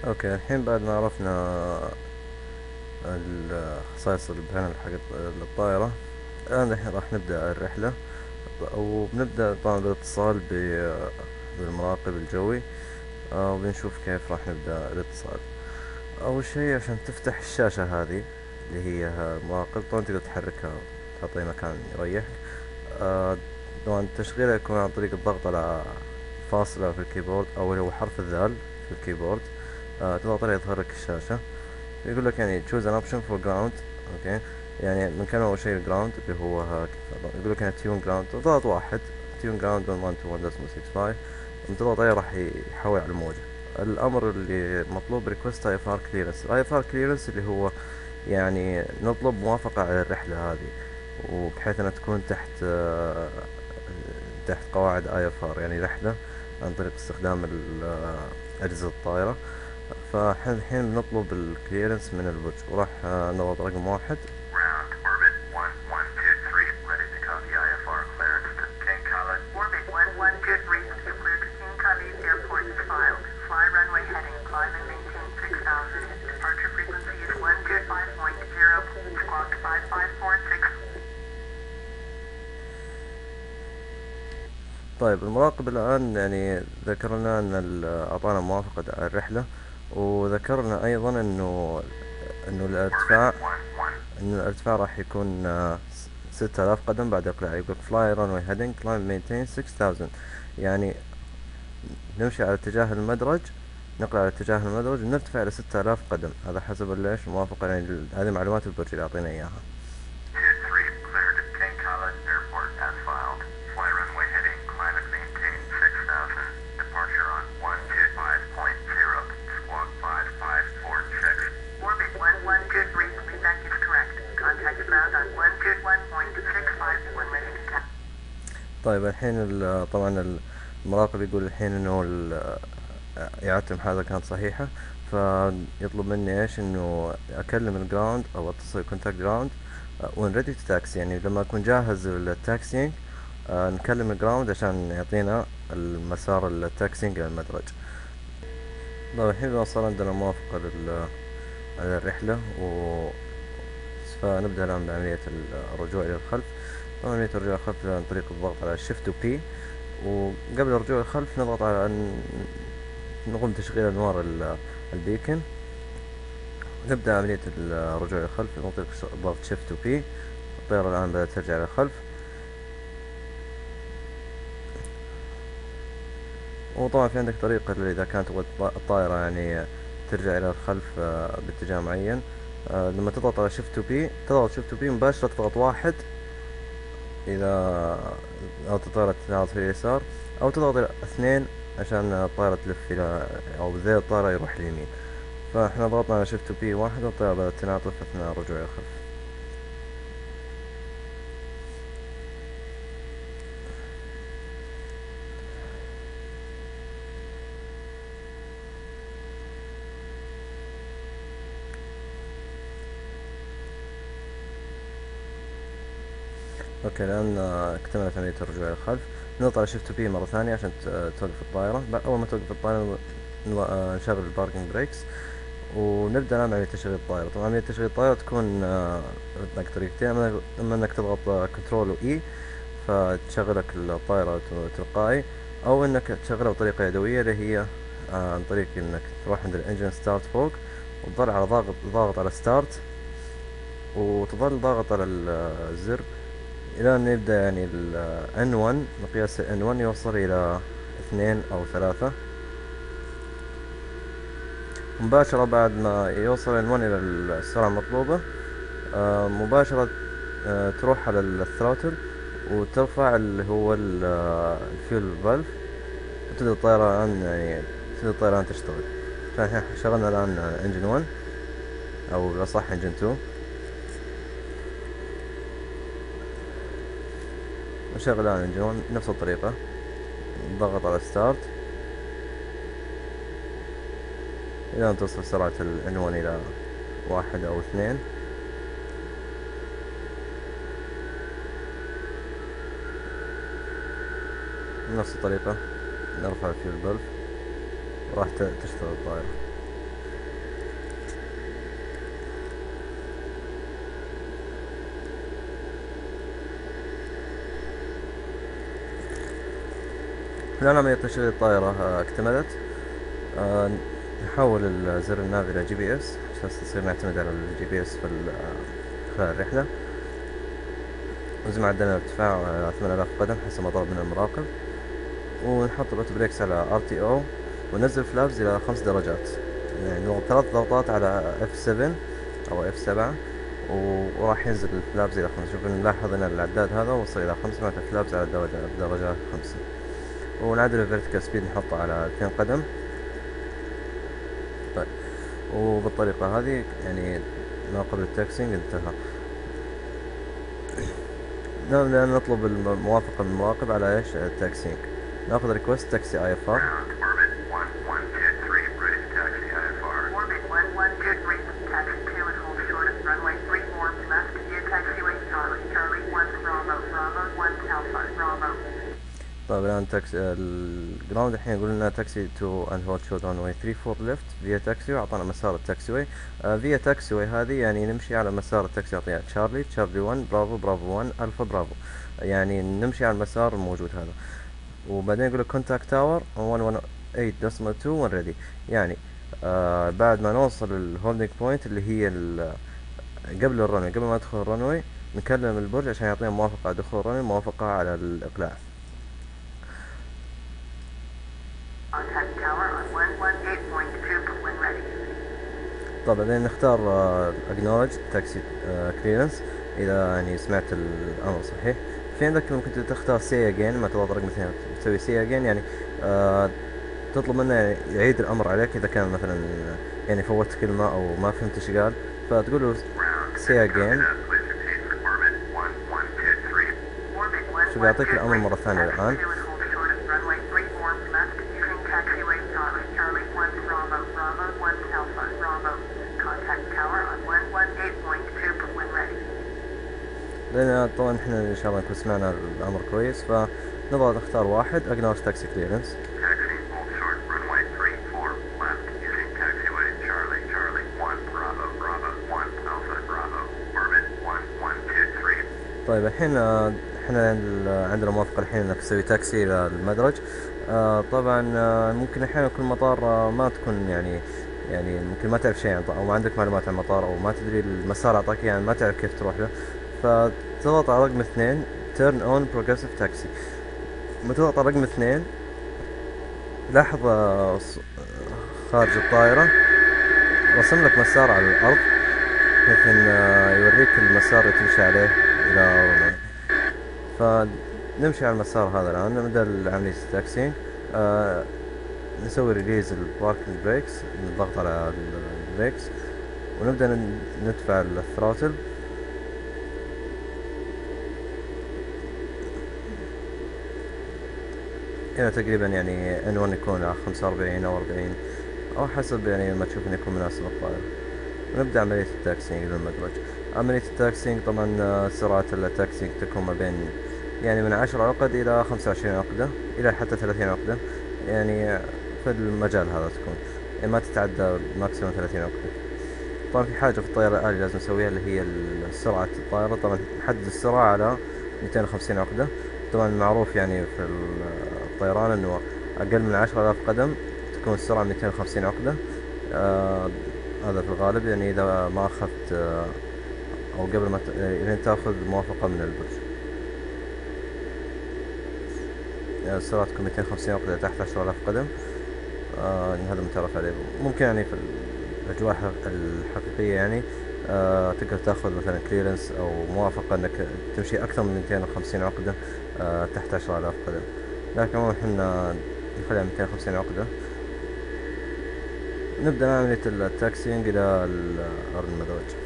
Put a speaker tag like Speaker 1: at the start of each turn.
Speaker 1: اوكي، الحين بعد ما عرفنا الخصائص البيانات حق الطائرة، الحين راح نبدأ الرحلة. وبنبدأ طبعا بالاتصال بالمراقب الجوي. وبنشوف كيف راح نبدأ الاتصال. أول شي عشان تفتح الشاشة هذه اللي هي المراقب، طبعا تقدر تحركها، تعطيه مكان يريحك. آه، طبعا تشغيلها يكون عن طريق الضغط على فاصلة في الكيبورد، أو اللي هو حرف الذال في الكيبورد. تضغط عليه يظهر لك الشاشة. يقول لك يعني choose an option for ground. اوكي، يعني من كان اول شيء الجراوند اللي هو يقول لك يعني tune ground، تضغط واحد tune ground 112.1.65. لما تضغط عليه راح يحول على الموجة. الامر اللي مطلوب request IFR clearance. IFR clearance اللي هو يعني نطلب موافقة على الرحلة هذه، وبحيث انها تكون تحت قواعد IFR، يعني رحلة عن طريق استخدام أجهزة الطائرة. فاحنا الحين بنطلب الكليرنس من البرج، وراح نضغط رقم واحد.
Speaker 2: Ground orbit 1123, ready to copy IFR clearance to King Khalid. Orbit 1123 is cleared to King Khalid Airport is filed. Fly runway heading, climb and maintain 6000. Departure frequency is 125.0, squawk 5546.
Speaker 1: طيب، المراقب الآن يعني ذكر لنا أن أعطانا موافقة على الرحلة، وذكرنا أيضا أنه الارتفاع، راح يكون 6000 قدم بعد إقلاع. يقول fly runway heading climb maintain 6000، يعني نمشي على اتجاه المدرج، نقلع على اتجاه المدرج ونرتفع إلى 6000 قدم. هذا حسب ليش الموافقة، يعني هذه معلومات البرج اللي يعطينا إياها.
Speaker 2: 23, cleared at King Khalid Airport as filed. Fly runway heading, climb and maintain 6000. Departure on 125.0, squawk 5546. Orbit 1123, feedback is correct. Contact ground on 121.65 when ready to tap.
Speaker 1: طيب الحين طبعا المراقب يقول الحين انه إعادة المحادثة كانت صحيحة، فيطلب مني ايش، انه اكلم الجراوند او اتصل كونتاكت جراوند وين ريدي تو تاكسي، يعني لما اكون جاهز للتاكسينج نكلم الجراوند عشان يعطينا المسار التاكسينج الى المدرج. طيب الحين صار عندنا موافقة على الرحلة، فنبدأ الآن بعملية الرجوع إلى الخلف. طبعا عملية الرجوع إلى الخلف عن طريق الضغط على Shift و P. وقبل الرجوع للخلف نضغط على أن نقوم بتشغيل أنوار البيكن. نبدأ عملية الرجوع إلى الخلف عن طريق ضغط Shift و P. الطيارة الآن بدأت ترجع إلى الخلف. وطبعا في عندك طريقة إذا كانت الطائرة يعني ترجع إلى الخلف باتجاه معين. لما تضغط على Shift و P، تضغط Shift و P مباشرة، تضغط واحد إذا أو الطائرة تنعرض في اليسار، أو تضغط إلى اثنين عشان الطائرة تلف إلى، أو ذيل الطائرة يروح اليمين. فاحنا ضغطنا على شيفت بي واحد والطائرة بدأت تنعطف أثناء الرجوع إلى الخلف. اوكي، الآن اكتملت عملية الرجوع إلى الخلف. نضغط على شيفت بي مرة ثانية عشان توقف الطائرة. أول ما توقف الطائرة نشغل الباركنج بريكس، ونبدأ الآن عملية تشغيل الطائرة. طبعا عملية تشغيل الطائرة تكون عندك طريقتين، إما إنك تضغط كنترول و إي فتشغلك الطائرة تلقائي، أو إنك تشغلها بطريقة يدوية اللي هي عن طريق إنك تروح عند الإنجن ستارت فوق، وتظل على ضاغط على ستارت، وتظل ضاغط على الزر إلى أن يبدأ يعني ال N1، مقياس N1 يوصل إلى 2 أو 3 مباشرة. بعد ما يوصل N1 إلى السرعة المطلوبة مباشرة تروح على الثروتل وترفع اللي هو الفيول فالف، وتبدأ الطيارة الآن يعني تبدأ الطيارة الآن تشتغل. فإحنا شغلنا الآن انجن 1، أو بالأصح انجن 2. نشغل الآن انجن 1 نفس الطريقة، نضغط على ستارت إلى أن توصل سرعة ال N1 إلى 1 أو 2. بنفس الطريقة نرفع الفيول فالف وراح تشتغل الطائرة. الآن عملية تشغيل الطائرة اكتملت. نحول زر الناف إلى جي بي اس عشان تصير نعتمد على الجي بي اس خلال الرحلة. نزم عدلنا الارتفاع على 8000 قدم حسب ما طلب من المراقب، ونحط الأوتو بريكس على RTO، وننزل فلابز إلى 5 درجات، يعني نضغط 3 ضغطات على F7 أو F7 وراح ينزل الفلابز إلى 5. شوف نلاحظ أن العداد هذا وصل إلى 5 مع الفلابز على درجة 5. ونعدل الفيرتيكال سبيد نحطه على 2 قدم. طيب، وبالطريقة هذه يعني ما قبل التاكسينج انتهى. نبدأ نطلب الموافقة من المراقب على ايش التاكسينج. ناخذ ريكوست تاكسي IFR.
Speaker 2: Ground, orbit 1123, ready to taxi IFR. Orbit 1123, taxi to and hold short of runway 34 left, via taxiway Charlie, Charlie 1 Bravo, Bravo 1 Alpha, Bravo.
Speaker 1: طيب الآن الجراوند الحين يقول لنا تاكسي تو اند هولد شورت ران واي 34 ليفت فيا تاكسي، وأعطانا مسار التاكسي واي. فيا تاكسي واي هذه يعني نمشي على مسار التاكسي، يعطيها تشارلي 1 برافو برافو 1 ألفا برافو، يعني نمشي على المسار الموجود هذا. وبعدين يقول لك كونتاكت تاور 118.2 وريدي، يعني بعد ما نوصل الهولدنج بوينت اللي هي قبل الرنوي، قبل ما ندخل الرنوي نكلم البرج عشان يعطينا موافقة على دخول الرنوي، موافقة على الإقلاع.
Speaker 2: Contact tower on 118.2 when ready.
Speaker 1: طب بعدين نختار acknowledge taxi clearance إذا يعني سمعت الأمر صحيح. في عندك ممكن تختار say again، ما تضغط رقم 2 تسوي say again، يعني تطلب منه يعني يعيد الأمر عليك إذا كان مثلا يعني فوتت كلمة أو ما فهمت إيش قال، فتقول له say again. شوف يعطيك الأمر مرة ثانية الآن. لأن طبعا احنا إن شاء الله نكون سمعنا الأمر كويس، فنضغط نختار واحد acknowledge taxi clearance. طيب الحين احنا عندنا موافقة الحين انك تسوي تاكسي الى المدرج. طبعا ممكن احيانا يكون المطار ما تكون يعني ممكن ما تعرف شيء عن او ما عندك معلومات عن المطار، او ما تدري المسار اعطاك يعني ما تعرف كيف تروح له، فتضغط على رقم 2 turn on progressive taxi. لما تضغط على رقم 2 لاحظ خارج الطائرة رسم لك مسار على الأرض، بحيث إن يوريك المسار اللي تمشي عليه إلى رومانيا. فنمشي على المسار هذا الآن، نبدأ عملية التاكسينج. نسوي ريليز الباركنج بريكس، نضغط على البريكس ونبدأ ندفع الثروتل. هنا تقريبا يعني N1 يكون على 45 أو 40 أو حسب يعني ما تشوف إنه يكون مناسب الطائرة. ونبدأ عملية التاكسينج للمدرج. عملية التاكسينج طبعا سرعة التاكسينج تكون ما بين يعني من 10 عقد إلى 25 عقدة إلى حتى 30 عقدة، يعني في المجال هذا تكون يعني ما تتعدى ماكسيموم 30 عقدة. طبعا في حاجة في الطيارة الآلية لازم نسويها اللي هي سرعة الطائرة. طبعا نحدد السرعة على 250 عقدة. طبعا معروف يعني في الطيران انه اقل من 10,000 قدم تكون السرعة 250 عقدة. هذا في الغالب يعني اذا ما اخذت او قبل ما يعني تاخذ موافقة من البرج. السرعة تكون 250 عقدة تحت 10,000 قدم. هذا متعرف عليه. ممكن يعني في الأجواء الحقيقية يعني تقدر تاخذ مثلا كليرنس أو موافقة إنك تمشي أكثر من 250 عقدة تحت 10,000 قدم، لكن عموما احنا نخليها 250 عقدة. نبدأ عملية التاكسينج إلى أرض المدرج.